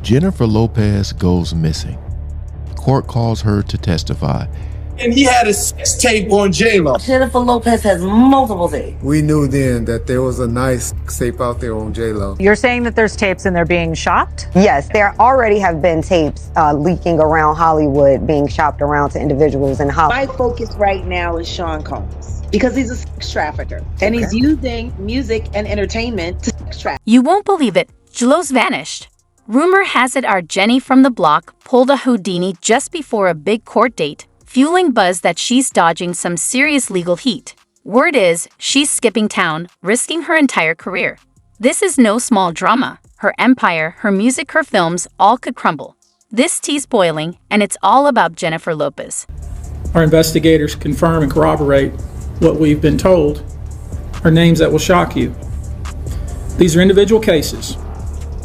Jennifer Lopez goes missing. Court calls her to testify. And he had a sex tape on J-Lo. Jennifer Lopez has multiple tapes. We knew then that there was a nice tape out there on J-Lo. You're saying that there's tapes and they're being shopped? Yes, there already have been tapes leaking around Hollywood, being shopped around to individuals in Hollywood. My focus right now is Sean Combs because he's a sex trafficker and he's using music and entertainment to sex traffic. You won't believe it. J-Lo's vanished. Rumor has it our Jenny from the block pulled a Houdini just before a big court date, fueling buzz that she's dodging some serious legal heat. Word is, she's skipping town, risking her entire career. This is no small drama. Her empire, her music, her films, all could crumble. This tea's boiling, and it's all about Jennifer Lopez. Our investigators confirm and corroborate what we've been told are names that will shock you. These are individual cases.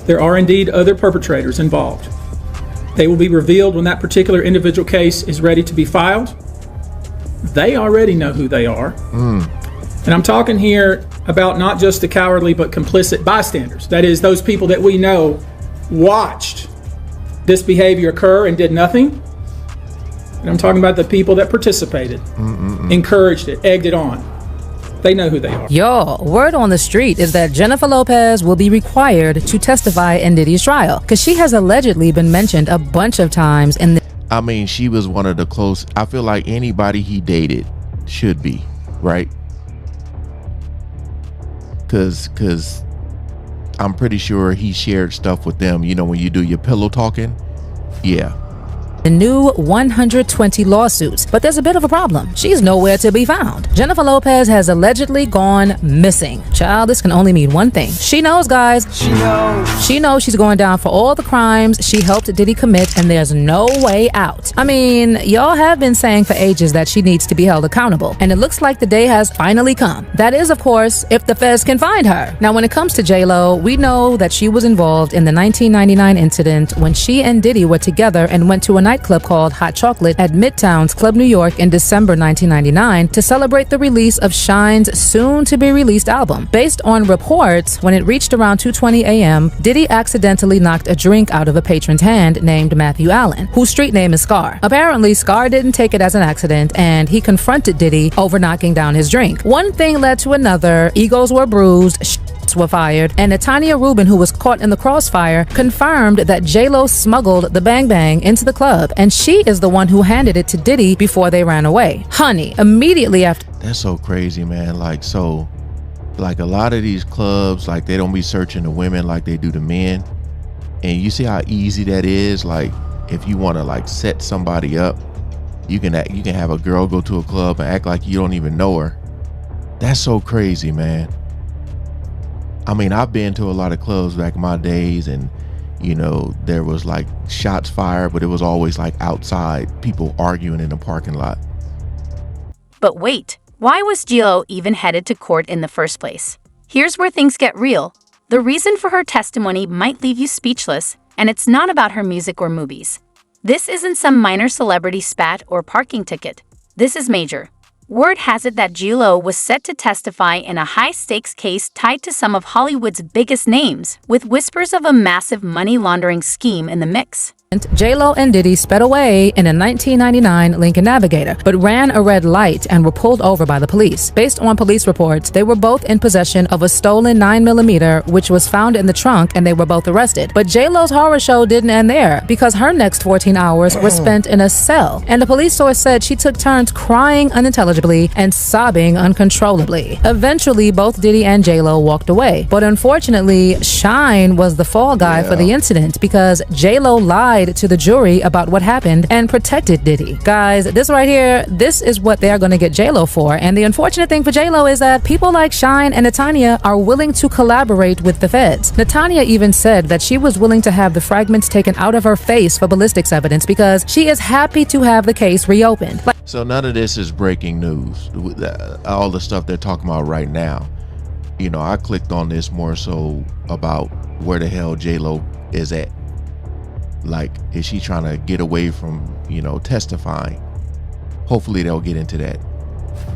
There are indeed other perpetrators involved. They will be revealed when that particular individual case is ready to be filed. They already know who they are. And I'm talking here about not just the cowardly but complicit bystanders. That is, those people that we know watched this behavior occur and did nothing. And I'm talking about the people that participated, encouraged it, egged it on. They know who they are. Yo, word on the street is that Jennifer Lopez will be required to testify in Diddy's trial because she has allegedly been mentioned a bunch of times in the... I mean, she was one of the close. I feel like anybody he dated should be, right? Because I'm pretty sure he shared stuff with them. You know, when you do your pillow talking, yeah. The new 120 lawsuits. But there's a bit of a problem. She's nowhere to be found. Jennifer Lopez has allegedly gone missing. Child, this can only mean one thing. She knows, guys. She knows she's going down for all the crimes she helped Diddy commit, and there's no way out. I mean, y'all have been saying for ages that she needs to be held accountable, and it looks like the day has finally come. That is, of course, if the feds can find her. Now, when it comes to J-Lo, we know that she was involved in the 1999 incident when she and Diddy were together and went to a nightclub called Hot Chocolate at Midtown's Club New York in December 1999 to celebrate the release of Shine's soon-to-be-released album. Based on reports, when it reached around 2:20 a.m., Diddy accidentally knocked a drink out of a patron's hand named Matthew Allen, whose street name is Scar. Apparently, Scar didn't take it as an accident, and he confronted Diddy over knocking down his drink. One thing led to another, egos were bruised, were fired, and Natanya Rubin, who was caught in the crossfire, confirmed that J-Lo smuggled the Bang Bang into the club, and she is the one who handed it to Diddy before they ran away. Honey, immediately after... That's so crazy, man. Like a lot of these clubs, like, they don't be searching the women like they do the men. And you see how easy that is. Like, if you want to like set somebody up, you can have a girl go to a club and act like you don't even know her. That's so crazy, man. I mean, I've been to a lot of clubs back in my days, and you know, there was like shots fired, but it was always like outside, people arguing in the parking lot. But wait, why was J-Lo even headed to court in the first place? Here's where things get real. The reason for her testimony might leave you speechless, and it's not about her music or movies. This isn't some minor celebrity spat or parking ticket. This is major. Word has it that J-Lo was set to testify in a high-stakes case tied to some of Hollywood's biggest names, with whispers of a massive money laundering scheme in the mix. J-Lo and Diddy sped away in a 1999 Lincoln Navigator, but ran a red light and were pulled over by the police. Based on police reports, they were both in possession of a stolen 9mm, which was found in the trunk, and they were both arrested. But J-Lo's horror show didn't end there, because her next 14 hours were spent in a cell, and the police source said she took turns crying unintelligibly and sobbing uncontrollably. Eventually, both Diddy and J-Lo walked away, but unfortunately, Shine was the fall guy for the incident, because J-Lo lied to the jury about what happened and protected Diddy. Guys, this right here, this is what they're going to get J-Lo for. And the unfortunate thing for J-Lo is that people like Shine and Natanya are willing to collaborate with the feds. Natanya even said that she was willing to have the fragments taken out of her face for ballistics evidence because she is happy to have the case reopened. So none of this is breaking news. All the stuff they're talking about right now. You know, I clicked on this more so about where the hell J-Lo is at. Like, is she trying to get away from, you know, testifying? Hopefully they'll get into that.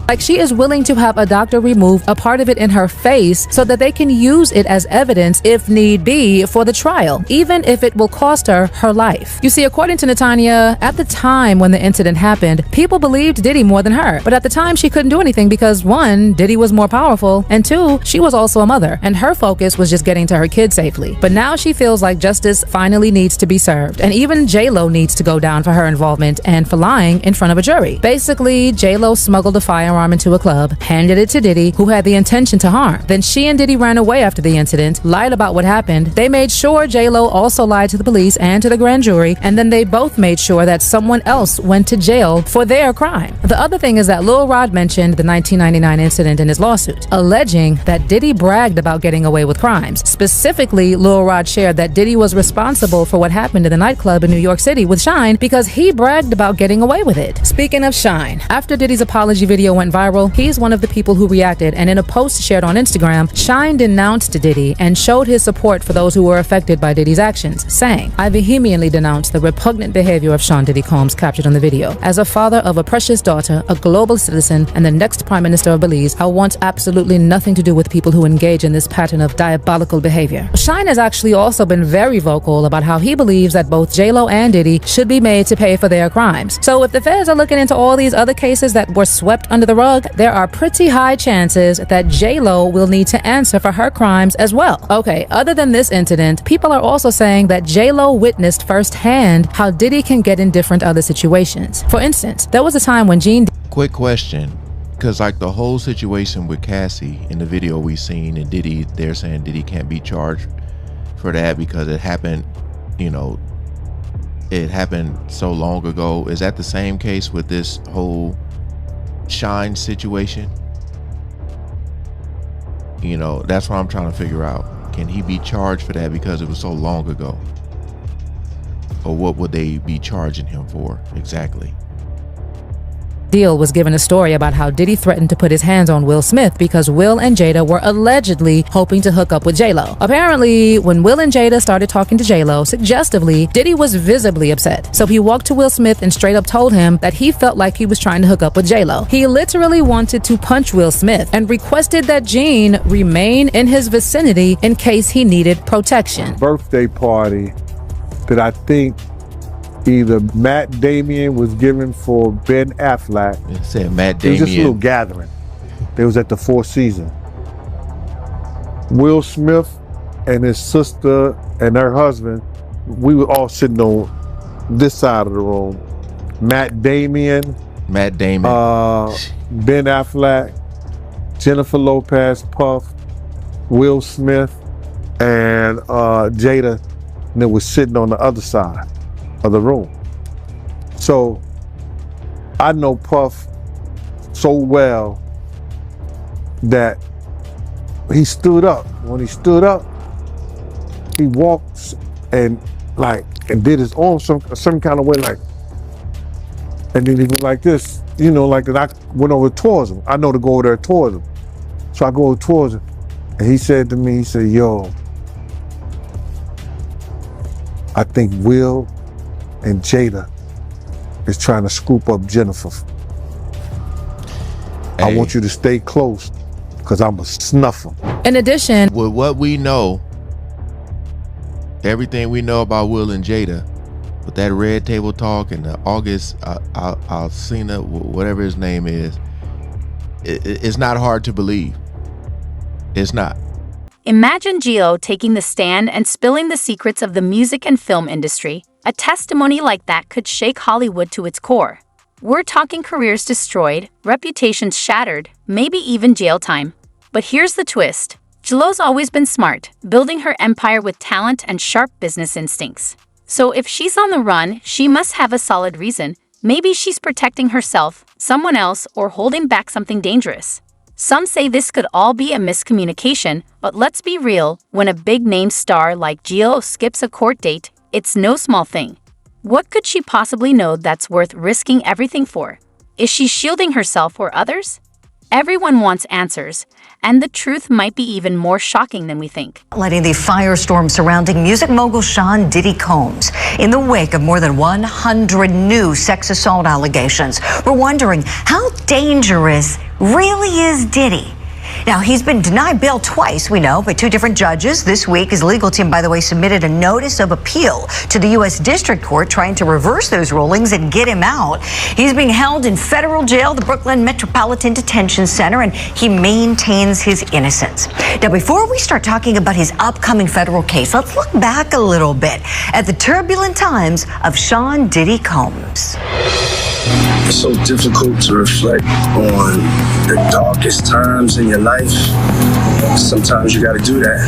Like, she is willing to have a doctor remove a part of it in her face so that they can use it as evidence if need be for the trial, even if it will cost her her life. You see, according to Netanya, at the time when the incident happened, people believed Diddy more than her. But at the time, she couldn't do anything because, one, Diddy was more powerful, and two, she was also a mother, and her focus was just getting to her kids safely. But now she feels like justice finally needs to be served, and even J-Lo needs to go down for her involvement and for lying in front of a jury. Basically, J-Lo smuggled a firearm into a club, handed it to Diddy, who had the intention to harm. Then she and Diddy ran away after the incident, lied about what happened. They made sure J-Lo also lied to the police and to the grand jury, and then they both made sure that someone else went to jail for their crime. The other thing is that Lil Rod mentioned the 1999 incident in his lawsuit, alleging that Diddy bragged about getting away with crimes. Specifically, Lil Rod shared that Diddy was responsible for what happened in the nightclub in New York City with Shine because he bragged about getting away with it. Speaking of Shine, after Diddy's apology video went viral, he's one of the people who reacted, and in a post shared on Instagram, Shine denounced Diddy and showed his support for those who were affected by Diddy's actions, saying, "I vehemently denounce the repugnant behavior of Sean Diddy Combs captured on the video. As a father of a precious daughter, a global citizen, and the next Prime Minister of Belize, I want absolutely nothing to do with people who engage in this pattern of diabolical behavior." Shine has actually also been very vocal about how he believes that both J-Lo and Diddy should be made to pay for their crimes. So if the feds are looking into all these other cases that were swept under the rug, there are pretty high chances that J-Lo will need to answer for her crimes as well. Okay, other than this incident, people are also saying that J-Lo witnessed firsthand how Diddy can get in different other situations. For instance, there was a time when Gene... Quick question, because like the whole situation with Cassie in the video we seen and Diddy, they're saying Diddy can't be charged for that because it happened, you know, it happened so long ago. Is that the same case with this whole Shine situation? You know, that's what I'm trying to figure out. Can he be charged for that because it was so long ago? Or what would they be charging him for exactly? Deal was given a story about how Diddy threatened to put his hands on Will Smith because Will and Jada were allegedly hoping to hook up with J-Lo. Apparently, when Will and Jada started talking to J-Lo, suggestively, Diddy was visibly upset. So he walked to Will Smith and straight up told him that he felt like he was trying to hook up with J-Lo. He literally wanted to punch Will Smith and requested that Gene remain in his vicinity in case he needed protection. Birthday party that I think either Matt Damien was giving for Ben Affleck. It said Matt It Damien. was just a little gathering. They was at the Four Seasons. Will Smith and his sister and her husband, we were all sitting on this side of the room. Matt Damien. Ben Affleck, Jennifer Lopez, Puff, Will Smith, and Jada, and they was sitting on the other side of the room. So I know Puff so well that he stood up. When he stood up, he walked and did his arm some kind of way, like, and then he was like this, you know, like that. I went over towards him. I know to go over there towards him. So I go towards him, and he said to me, he said, "Yo, I think Will and Jada is trying to scoop up Jennifer. Hey. I want you to stay close because I'm going to snuff them." In addition, with what we know, everything we know about Will and Jada, with that Red Table Talk and the August Alsina, whatever his name is, it's not hard to believe. It's not. Imagine Gio taking the stand and spilling the secrets of the music and film industry. A testimony like that could shake Hollywood to its core. We're talking careers destroyed, reputations shattered, maybe even jail time. But here's the twist. Gio's always been smart, building her empire with talent and sharp business instincts. So if she's on the run, she must have a solid reason. Maybe she's protecting herself, someone else, or holding back something dangerous. Some say this could all be a miscommunication, but let's be real, when a big-name star like Gio skips a court date, it's no small thing. What could she possibly know that's worth risking everything for? Is she shielding herself or others? Everyone wants answers, and the truth might be even more shocking than we think. Letting the firestorm surrounding music mogul Sean Diddy Combs. In the wake of more than 100 new sex assault allegations, we're wondering how dangerous really is Diddy. Now, he's been denied bail twice, we know, by two different judges. This week, his legal team, by the way, submitted a notice of appeal to the U.S. District Court trying to reverse those rulings and get him out. He's being held in federal jail, the Brooklyn Metropolitan Detention Center, and he maintains his innocence. Now, before we start talking about his upcoming federal case, let's look back a little bit at the turbulent times of Sean Diddy Combs. It's so difficult to reflect on the darkest times in your life. Sometimes you gotta do that.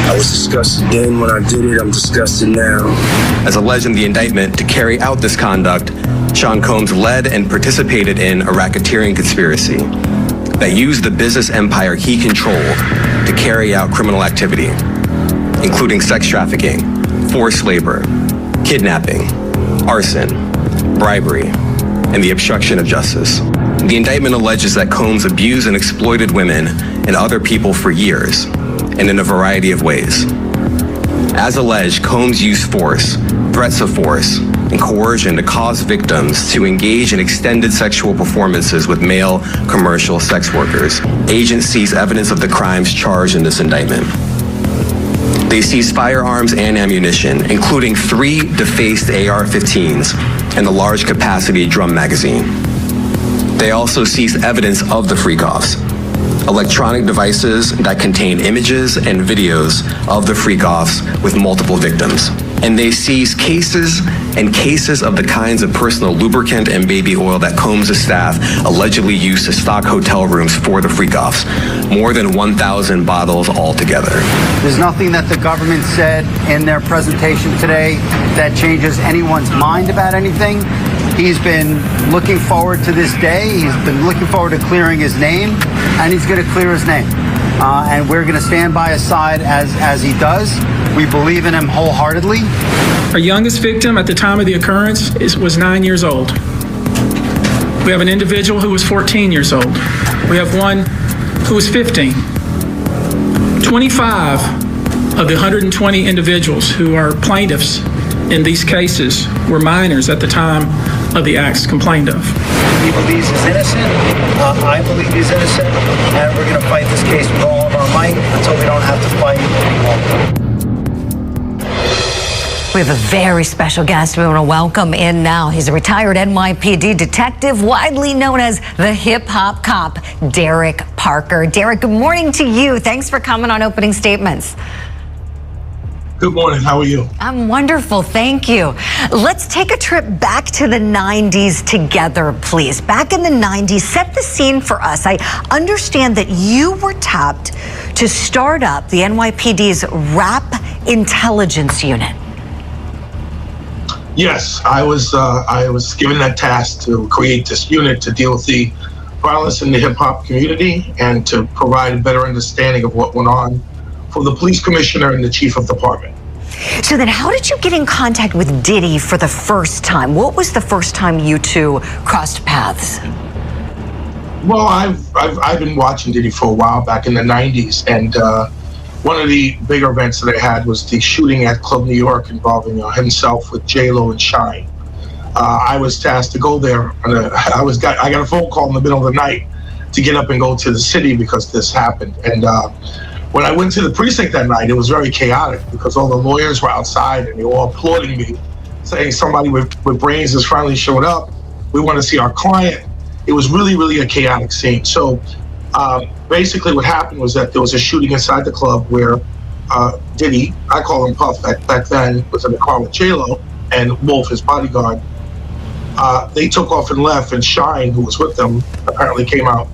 I was disgusted then when I did it. I'm disgusted now. As alleged in the indictment, to carry out this conduct, Sean Combs led and participated in a racketeering conspiracy that used the business empire he controlled to carry out criminal activity, including sex trafficking, forced labor, kidnapping, arson, bribery, and the obstruction of justice. The indictment alleges that Combs abused and exploited women and other people for years, and in a variety of ways. As alleged, Combs used force, threats of force, and coercion to cause victims to engage in extended sexual performances with male commercial sex workers. Agents seized evidence of the crimes charged in this indictment. They seized firearms and ammunition, including 3 defaced AR-15s and a large capacity drum magazine. They also seized evidence of the freak-offs, electronic devices that contain images and videos of the freak-offs with multiple victims. And they seized cases and cases of the kinds of personal lubricant and baby oil that Combs' staff allegedly used to stock hotel rooms for the freak-offs, more than 1,000 bottles altogether. There's nothing that the government said in their presentation today that changes anyone's mind about anything. He's been looking forward to this day. He's been looking forward to clearing his name, and he's going to clear his name. And we're going to stand by his side as he does. We believe in him wholeheartedly. Our youngest victim at the time of the occurrence was 9 years old. We have an individual who was 14 years old. We have one who was 15. 25 of the 120 individuals who are plaintiffs in these cases were minors at the time of the acts complained of. He believes he's innocent. I believe he's innocent. And we're going to fight this case with all of our might until we don't have to fight anymore. We have a very special guest we want to welcome in now. He's a retired NYPD detective, widely known as the hip-hop cop, Derek Parker. Derek, good morning to you. Thanks for coming on Opening Statements. Good morning. How are you? I'm wonderful. Thank you. Let's take a trip back to the 90s together, please. Back in the 90s, set the scene for us. I understand that you were tapped to start up the NYPD's Rap Intelligence Unit. Yes, I was given that task to create this unit to deal with the violence in the hip hop community and to provide a better understanding of what went on from the police commissioner and the chief of department. So then how did you get in contact with Diddy for the first time? What was the first time you two crossed paths? Well, I've been watching Diddy for a while back in the 90s, and one of the bigger events that I had was the shooting at Club New York involving himself with J-Lo and Shine. I was tasked to go there. I got a phone call in the middle of the night to get up and go to the city because this happened. And when I went to the precinct that night, it was very chaotic because all the lawyers were outside and they were all applauding me, saying somebody with brains has finally showed up. We want to see our client. It was really, really a chaotic scene. So basically what happened was that there was a shooting inside the club where Diddy, I call him Puff back then, was in the car with J-Lo and Wolf, his bodyguard. They took off and left, and Shine, who was with them, apparently came out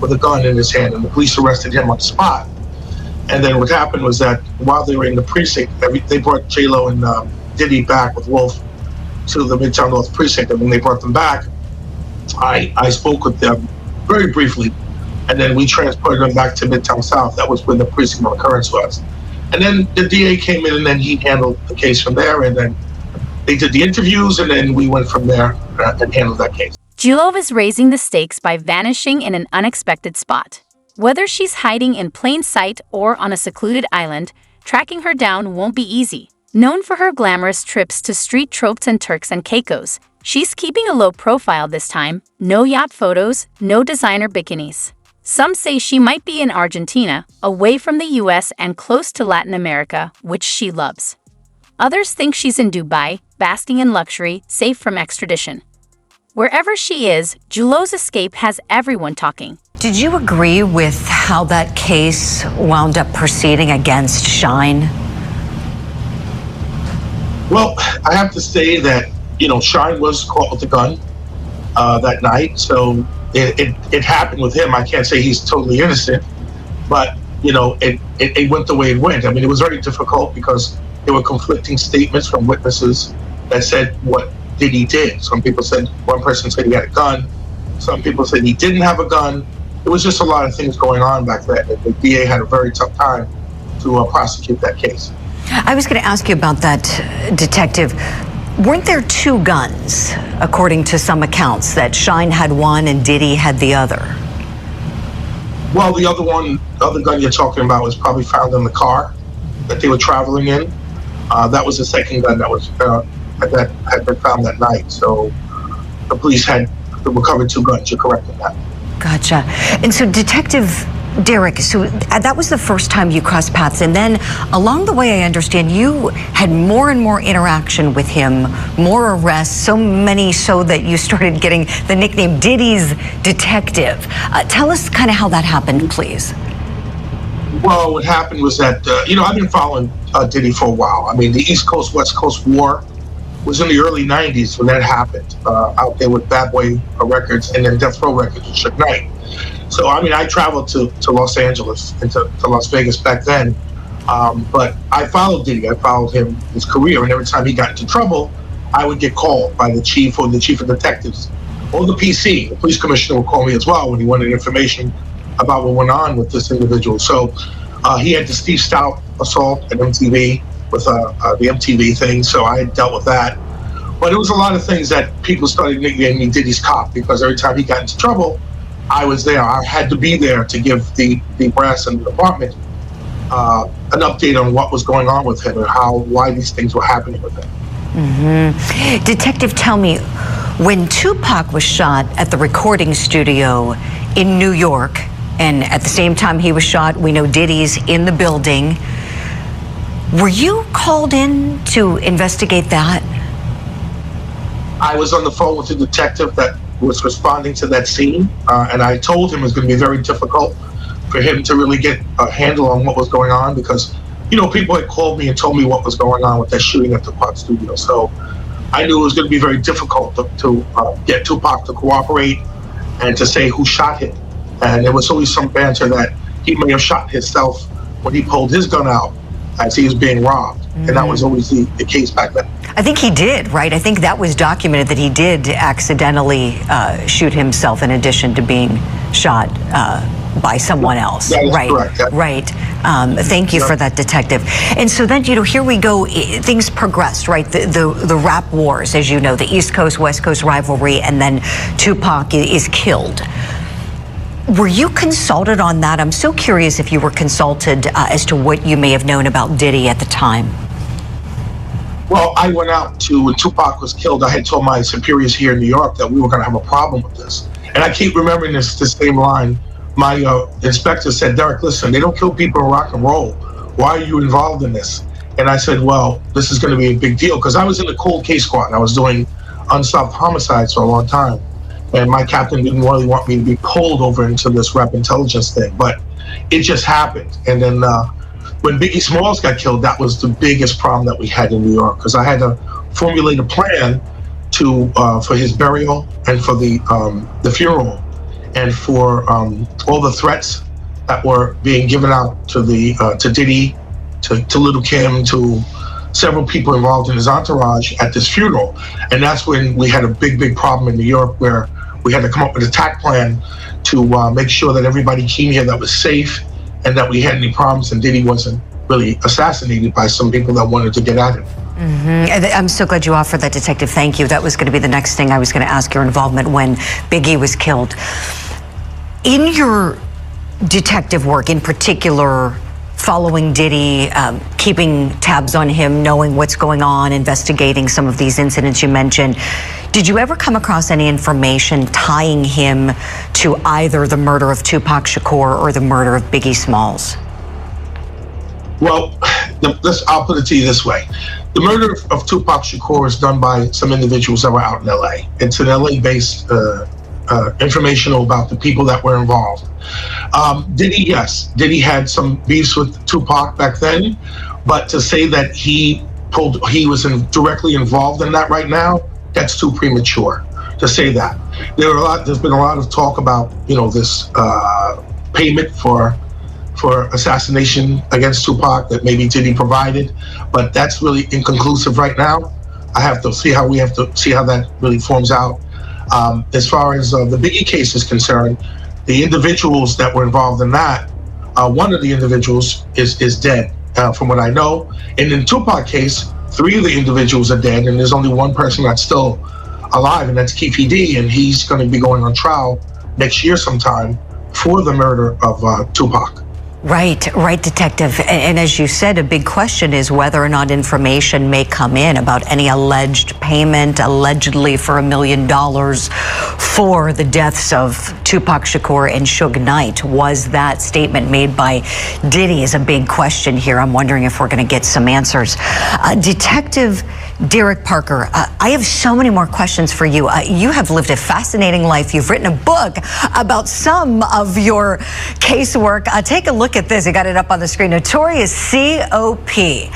with a gun in his hand, and the police arrested him on the spot. And then what happened was that while they were in the precinct, they brought J-Lo and Diddy back with Wolf to the Midtown North precinct, and when they brought them back, I spoke with them very briefly, and then we transported them back to Midtown South. That was where the precinct of occurrence was. And then the DA came in, and then he handled the case from there, and then they did the interviews, and then we went from there and handled that case. Celeb is raising the stakes by vanishing in an unexpected spot. Whether she's hiding in plain sight or on a secluded island, tracking her down won't be easy. Known for her glamorous trips to street tropes and Turks and Caicos, She's keeping a low profile this time, no yacht photos, no designer bikinis. Some say she might be in Argentina, away from the US and close to Latin America, which she loves. Others think she's in Dubai, basking in luxury, safe from extradition. Wherever she is, Julot's escape has everyone talking. Did you agree with how that case wound up proceeding against Shine? Well, I have to say that, Shine was caught with a gun that night. So it happened with him. I can't say he's totally innocent, but, it went the way it went. I mean, it was very difficult because there were conflicting statements from witnesses that said what Diddy did. One person said he had a gun. Some people said he didn't have a gun. It was just a lot of things going on back then. The DA had a very tough time to prosecute that case. I was going to ask you about that, Detective. Weren't there two guns, according to some accounts, that Shine had one and Diddy had the other? Well, the other gun you're talking about was probably found in the car that they were traveling in. That was the second gun that was that had been found that night. So the police had recovered two guns. You're correct in that. Gotcha. And so, Detective Derek, so that was the first time you crossed paths, and then along the way, I understand you had more and more interaction with him, more arrests, so many so that you started getting the nickname Diddy's Detective. Tell us kind of how that happened, please. Well, what happened was that, I've been following Diddy for a while. I mean, the East Coast, West Coast war was in the early 90s when that happened, out there with Bad Boy Records and then Death Row Records with Suge Knight. So, I mean, I traveled to Los Angeles and to Las Vegas back then, but I followed Diddy. I followed his career, and every time he got into trouble, I would get called by the chief or the chief of detectives or the PC. The police commissioner would call me as well when he wanted information about what went on with this individual. So he had the Steve Stout assault at MTV with the MTV thing, so I had dealt with that. But it was a lot of things that people started nicknaming me Diddy's cop, because every time he got into trouble, I was there. I had to be there to give the brass and the department an update on what was going on with him and why these things were happening with him. Mm-hmm. Detective, tell me, when Tupac was shot at the recording studio in New York, and at the same time he was shot, we know Diddy's in the building, were you called in to investigate that? I was on the phone with the detective that was responding to that scene, and I told him it was going to be very difficult for him to really get a handle on what was going on, because, people had called me and told me what was going on with that shooting at the Tupac studio. So I knew it was going to be very difficult to get Tupac to cooperate and to say who shot him. And there was always some banter that he may have shot himself when he pulled his gun out as he was being robbed. Mm-hmm. And that was always the case back then. I think he did, right? I think that was documented that he did accidentally shoot himself in addition to being shot by someone else. That is right, correct. Yeah. Right. Thank you for that, Detective. And so then, here we go. Things progressed, right? The rap wars, as you know, the East Coast, West Coast rivalry, and then Tupac is killed. Were you consulted on that? I'm so curious if you were consulted as to what you may have known about Diddy at the time. Well, I went out when Tupac was killed, I had told my superiors here in New York that we were going to have a problem with this. And I keep remembering this same line. My inspector said, Derek, listen, they don't kill people in rock and roll. Why are you involved in this? And I said, well, this is going to be a big deal, because I was in the cold case squad. I was doing unsolved homicides for a long time. And my captain didn't really want me to be pulled over into this rap intelligence thing, but it just happened. And then when Biggie Smalls got killed, that was the biggest problem that we had in New York, because I had to formulate a plan for his burial and for the funeral, and for all the threats that were being given out to Diddy, to Little Kim, to several people involved in his entourage at this funeral. And that's when we had a big problem in New York, where we had to come up with an attack plan to make sure that everybody came here that was safe and that we had any problems, and Diddy wasn't really assassinated by some people that wanted to get at him. Mm-hmm. I'm so glad you offered that, Detective. Thank you. That was going to be the next thing I was going to ask, your involvement when Biggie was killed. In your detective work, in particular, following Diddy, keeping tabs on him, knowing what's going on, investigating some of these incidents you mentioned. Did you ever come across any information tying him to either the murder of Tupac Shakur or the murder of Biggie Smalls? Well, I'll put it to you this way. The murder of Tupac Shakur was done by some individuals that were out in LA. It's an LA-based informational about the people that were involved. Diddy had some beefs with Tupac back then, but to say that he was directly involved in that right now, that's too premature to say that. There's been a lot of talk about, this payment for assassination against Tupac that maybe Diddy provided, but that's really inconclusive right now. We have to see how that really forms out. As far as the Biggie case is concerned, the individuals that were involved in that, one of the individuals is dead, from what I know. And in the Tupac case, 3 of the individuals are dead, and there's only one person that's still alive, and that's Keefe D, and he's going to be going on trial next year sometime for the murder of Tupac. Right, Detective. And as you said, a big question is whether or not information may come in about any alleged payment, allegedly for $1 million for the deaths of Tupac Shakur and Suge Knight. Was that statement made by Diddy is a big question here. I'm wondering if we're going to get some answers. Detective Derek Parker, I have so many more questions for you. You have lived a fascinating life. You've written a book about some of your casework. Take a look at this. I got it up on the screen. Notorious C.O.P.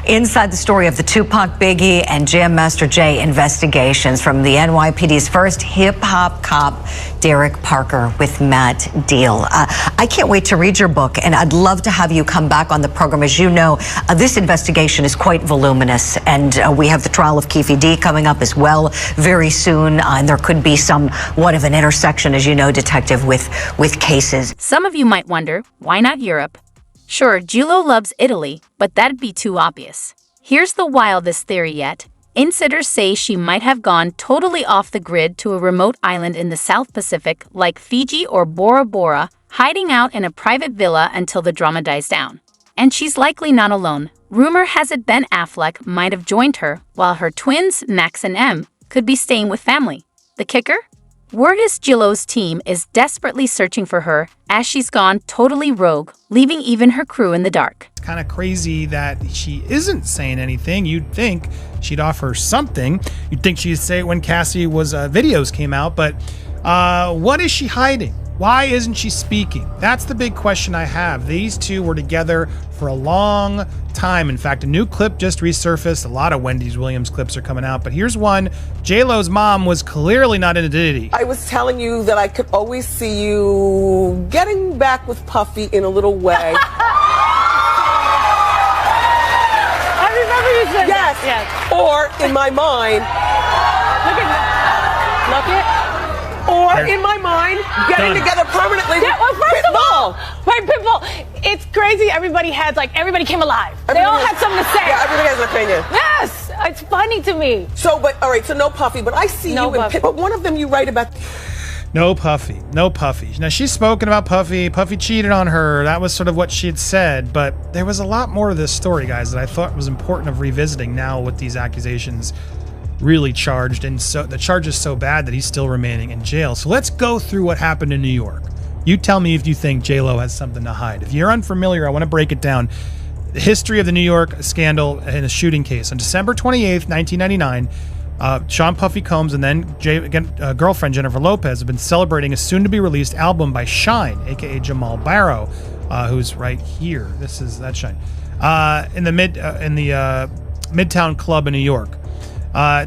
Inside the story of the Tupac, Biggie, and Jam Master Jay investigations from the NYPD's first hip-hop cop, Derek Parker, with Matt Deal. I can't wait to read your book, and I'd love to have you come back on the program. As you know, this investigation is quite voluminous, and we have the trial of Keefe D coming up as well very soon, and there could be somewhat of an intersection, as you know, Detective, with cases. Some of you might wonder, why not Europe? Sure, J.Lo loves Italy, but that'd be too obvious. Here's the wildest theory yet. Insiders say she might have gone totally off the grid to a remote island in the South Pacific like Fiji or Bora Bora, hiding out in a private villa until the drama dies down. And she's likely not alone. Rumor has it Ben Affleck might have joined her, while her twins, Max and Em, could be staying with family. The kicker? Word is J.Lo's team is desperately searching for her as she's gone totally rogue, leaving even her crew in the dark. It's kind of crazy that she isn't saying anything. You'd think she'd offer something. You'd think she'd say it when Cassie was videos came out, but what is she hiding? Why isn't she speaking? That's the big question I have. These two were together for a long time. In fact, a new clip just resurfaced. A lot of Wendy's Williams clips are coming out, but here's one. J.Lo's mom was clearly not into Diddy. I was telling you that I could always see you getting back with Puffy in a little way. I remember you said yes. that. Yes. Or in my mind. Look at that. Look at. Or in my mind, getting together permanently with first of all, right, Pitbull, it's crazy. Everybody came alive. They all had something to say. Yeah, everybody has an opinion. Yes, it's funny to me. So no Puffy, but I see you in Pitbull. One of them you write about. No Puffy. Now, she's spoken about Puffy. Puffy cheated on her. That was sort of what she had said, but there was a lot more to this story, guys, that I thought was important of revisiting now with these accusations really charged, and so the charge is so bad that he's still remaining in jail. So let's go through what happened in New York. You tell me if you think J.Lo has something to hide. If you're unfamiliar, I want to break it down. The history of the New York scandal in a shooting case. On December 28th, 1999, Sean Puffy Combs and then girlfriend Jennifer Lopez have been celebrating a soon-to-be-released album by Shine, aka Jamal Barrow, who's right here. That's Shine, in the Midtown Club in New York.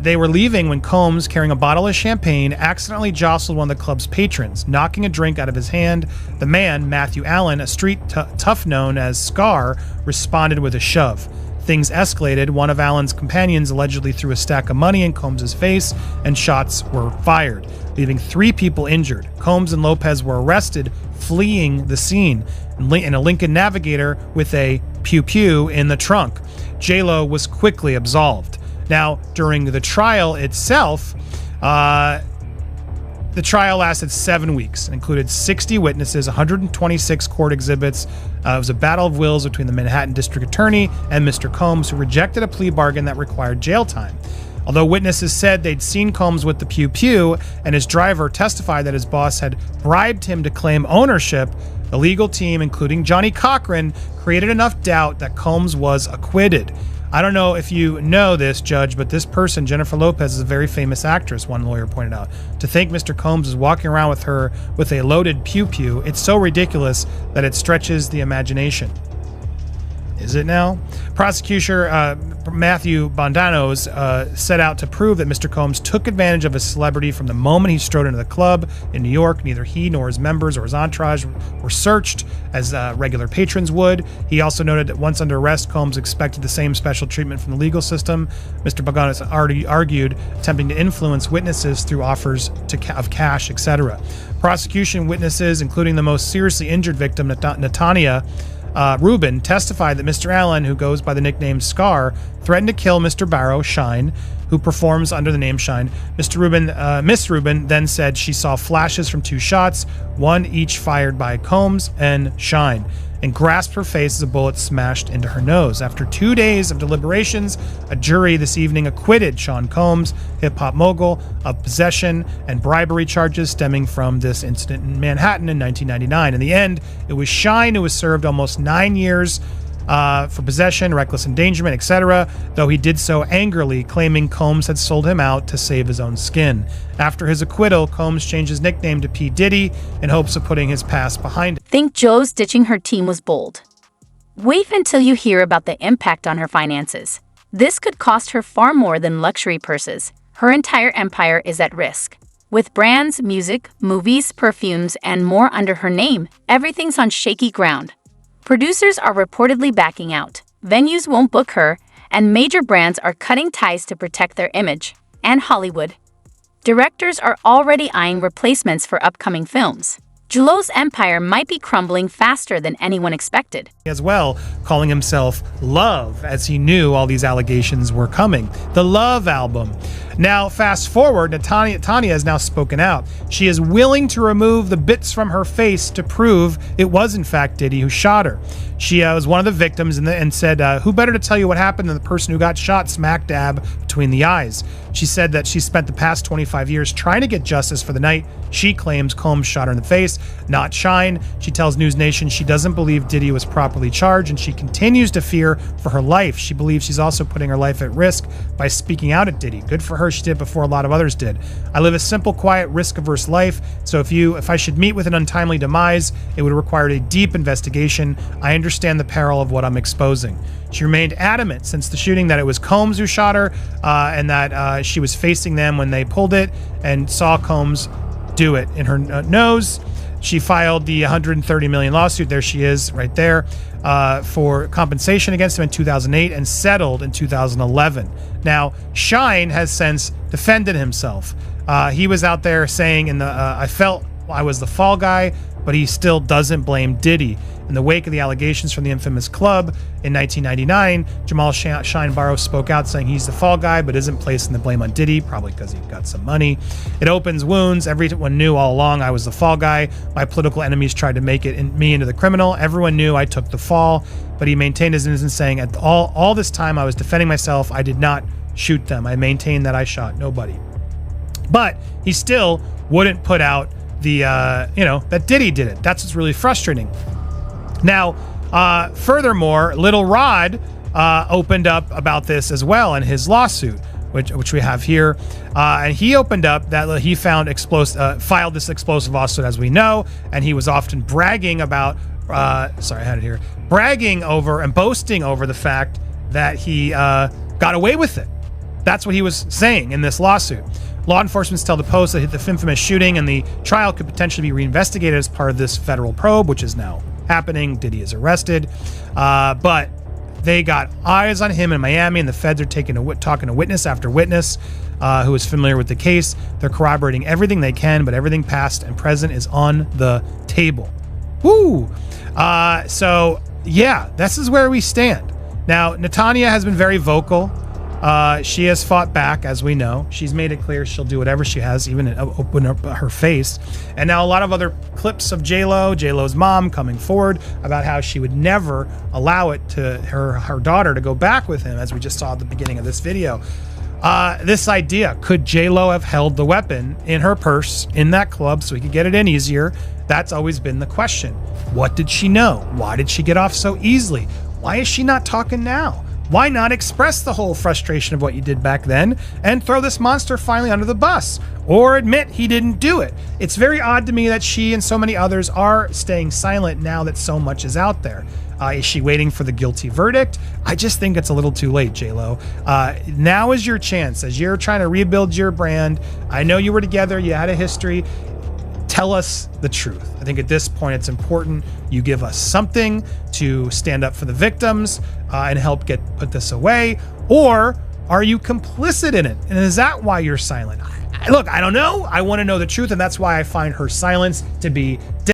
They were leaving when Combs, carrying a bottle of champagne, accidentally jostled one of the club's patrons, knocking a drink out of his hand. The man, Matthew Allen, a street tough known as Scar, responded with a shove. Things escalated. One of Allen's companions allegedly threw a stack of money in Combs' face, and shots were fired, leaving 3 people injured. Combs and Lopez were arrested, fleeing the scene, in a Lincoln Navigator with a pew-pew in the trunk. J.Lo was quickly absolved. Now, during the trial itself, The trial lasted 7 weeks and included 60 witnesses, 126 court exhibits. It was a battle of wills between the Manhattan District Attorney and Mr. Combs, who rejected a plea bargain that required jail time. Although witnesses said they'd seen Combs with the Pew Pew and his driver testified that his boss had bribed him to claim ownership, the legal team, including Johnny Cochran, created enough doubt that Combs was acquitted. I don't know if you know this, Judge, but this person, Jennifer Lopez, is a very famous actress, one lawyer pointed out. To think Mr. Combs is walking around with her with a loaded Pew Pew, it's so ridiculous that it stretches the imagination. Is it now? Prosecutor Matthew Bondanos set out to prove that Mr. Combs took advantage of his celebrity from the moment he strode into the club in New York. Neither he nor his members or his entourage were searched as regular patrons would. He also noted that once under arrest, Combs expected the same special treatment from the legal system. Mr. Bondanos already argued, attempting to influence witnesses through offers of cash, etc. Prosecution witnesses, including the most seriously injured victim, Natania Rubin, testified that Mr. Allen, who goes by the nickname Scar, threatened to kill Mr. Barrow, Shine, who performs under the name Shine. Miss Rubin then said she saw flashes from 2 shots, one each fired by Combs and Shine, and grasped her face as a bullet smashed into her nose. After 2 days of deliberations, a jury this evening acquitted Sean Combs, hip-hop mogul, of possession and bribery charges stemming from this incident in Manhattan in 1999. In the end, it was Shine who was served almost 9 years for possession, reckless endangerment, etc., though he did so angrily, claiming Combs had sold him out to save his own skin. After his acquittal, Combs changed his nickname to P. Diddy in hopes of putting his past behind him. Think Joe's ditching her team was bold? Wait until you hear about the impact on her finances. This could cost her far more than luxury purses. Her entire empire is at risk. With brands, music, movies, perfumes, and more under her name, everything's on shaky ground. Producers are reportedly backing out, venues won't book her, and major brands are cutting ties to protect their image. And Hollywood. Directors are already eyeing replacements for upcoming films. J.Lo's empire might be crumbling faster than anyone expected. As well, calling himself Love, as he knew all these allegations were coming. The Love album. Now, fast forward, Tanya has now spoken out. She is willing to remove the bits from her face to prove it was, in fact, Diddy who shot her. She was one of the victims and said, who better to tell you what happened than the person who got shot smack dab between the eyes. She said that she spent the past 25 years trying to get justice for the night she claims Combs shot her in the face, not Shine. She tells News Nation she doesn't believe Diddy was properly charged, and she continues to fear for her life. She believes she's also putting her life at risk by speaking out at Diddy. Good for her, she did before a lot of others did. I live a simple, quiet, risk-averse life, so if I should meet with an untimely demise, it would require a deep investigation. I understand the peril of what I'm exposing. She remained adamant since the shooting that it was Combs who shot her, and that she was facing them when they pulled it and saw Combs do it in her nose. She filed the $130 million lawsuit, there she is right there, for compensation against him in 2008 and settled in 2011. Now, Shine has since defended himself. He was out there saying I felt I was the fall guy, but he still doesn't blame Diddy. In the wake of the allegations from the infamous club in 1999, Jamal Shine Barrow spoke out saying he's the fall guy, but isn't placing the blame on Diddy, probably because he got some money. It opens wounds. Everyone knew all along I was the fall guy. My political enemies tried to make me into the criminal. Everyone knew I took the fall, but he maintained his innocence, saying at all this time I was defending myself. I did not shoot them. I maintained that I shot nobody. But he still wouldn't put out the, that Diddy did it. That's what's really frustrating. Now, furthermore, Little Rod opened up about this as well in his lawsuit, which we have here. And he opened up that he found filed this explosive lawsuit, as we know, and he was often bragging about, bragging over and boasting over the fact that he got away with it. That's what he was saying in this lawsuit. Law enforcement tell the Post that the infamous shooting and the trial could potentially be reinvestigated as part of this federal probe, which is now happening. Diddy is arrested, but they got eyes on him in Miami, and the feds are talking to witness after witness who is familiar with the case. They're corroborating everything they can, but everything past and present is on the table. Woo! So yeah, this is where we stand. Now, Natanya has been very vocal. She has fought back, as we know. She's made it clear she'll do whatever she has, even open up her face. And now a lot of other clips of J-Lo's mom coming forward about how she would never allow it to her daughter to go back with him, as we just saw at the beginning of this video. This idea, could J-Lo have held the weapon in her purse in that club so he could get it in easier? That's always been the question. What did she know? Why did she get off so easily? Why is she not talking now? Why not express the whole frustration of what you did back then and throw this monster finally under the bus, or admit he didn't do it? It's very odd to me that she and so many others are staying silent now that so much is out there. Is she waiting for the guilty verdict? I just think it's a little too late, J-Lo. Now is your chance as you're trying to rebuild your brand. I know you were together, you had a history. Tell us the truth. I think at this point it's important you give us something to stand up for the victims and help put this away. Or are you complicit in it? And is that why you're silent? Look, I don't know. I want to know the truth, and that's why I find her silence to be